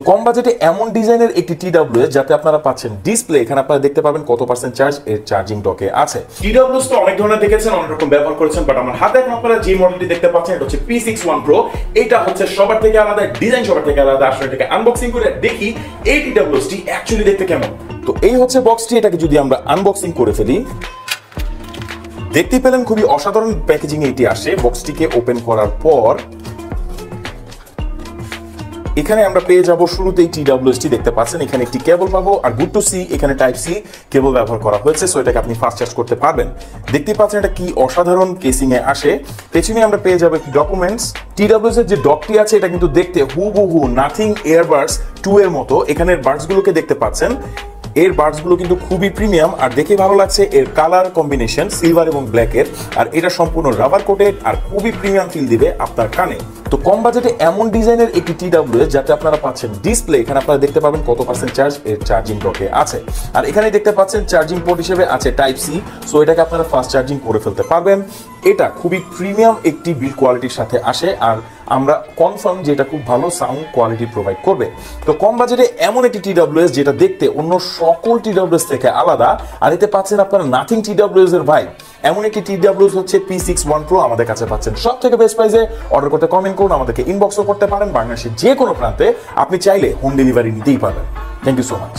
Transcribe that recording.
কম বাজেটে এমন ডিজাইনের একটি TWS যাতে আপনারা পাচ্ছেন ডিসপ্লে, এখানে আপনারা দেখতে পাবেন কত পার্সেন্ট চার্জ এর চার্জিং ডকে আছে। TWS তো অনেক ধরনের দেখেছেন, অনেক রকম ব্যবহার করেছেন, বাট আমার হাতে এখন আপনারা যে মডেলটি দেখতে পাচ্ছেন এটা হচ্ছে P61 Pro। এটা হচ্ছে সবার থেকে আলাদা, ডিজাইন সবার থেকে আলাদা। আসলে এটাকে আনবক্সিং করে দেখি এই TWS টি অ্যাকচুয়ালি দেখতে কেমন। তো এই হচ্ছে বক্সটি, এটাকে যদি আমরা আনবক্সিং করে ফেলি, দেখতে পেলেন খুবই অসাধারণ প্যাকেজিং এটি আসে। বক্সটিকে ওপেন করার পর এখানে আমরা পেয়ে যাব শুরুতেই TWS টি দেখতে পাচ্ছেন, এখানে একটি কেবল পাবো। আর গুড টু সি এখানে টাইপ সি কেবল ব্যবহার করা হয়েছে, সো এটাকে আপনি ফাস্ট চার্জ করতে পারবেন। দেখতে পাচ্ছেন এটা কি অসাধারণ কেসিং এ আসে। পেছনে আমরা পেয়ে যাব একটি ডকুমেন্টস। TWS এর যে ডকটি আছে এটা কিন্তু দেখতে হুবহু নাথিং এয়ারবাডস 2 এর মতো। এখানের বাডস গুলোকে দেখতে পাচ্ছেন, এর বাডস গুলো কিন্তু খুবই প্রিমিয়াম আর দেখে ভালো লাগছে। এর কালার কম্বিনেশন সিলভার এবং ব্ল্যাক এর, আর এটা সম্পূর্ণ রাবার কোটেড আর খুবই প্রিমিয়াম ফিল দিবে আপনার কানে। তো কম বাজেটে এমন ডিজাইনের একটি TWS যাতে আপনারা পাচ্ছেন ডিসপ্লে, এখানে আপনারা দেখতে পাবেন কত পার্সেন্ট চার্জ এর চার্জিং ডকে আছে। আর এখানে দেখতে পাচ্ছেন চার্জিং পোর্ট হিসেবে আছে টাইপ সি, সো এটাকে আপনারা ফাস্ট চার্জিং করে ফেলতে পারবেন। এটা খুবই প্রিমিয়াম একটি বিল্ড কোয়ালিটির সাথে আসে, আর আমরা কনফার্ম যে এটা খুব ভালো সাউন্ড কোয়ালিটি প্রোভাইড করবে। তো কম বাজেটে এমন একটি TWS যেটা দেখতে অন্য সকল TWS থেকে আলাদা, আর এতে পাচ্ছেন আপনারা নাথিং TWS এর ভাই। এমন একটি TWS হচ্ছে P61 Pro আমাদের কাছে পাচ্ছেন সব থেকে বেস্ট প্রাইসে। অর্ডার করতে কমেন্ট করুন, আমাদেরকে ইনবক্সও করতে পারেন। বাংলাদেশের যে কোনো প্রান্তে আপনি চাইলে হোম ডেলিভারি নিতেই পারবেন। Thank you so much.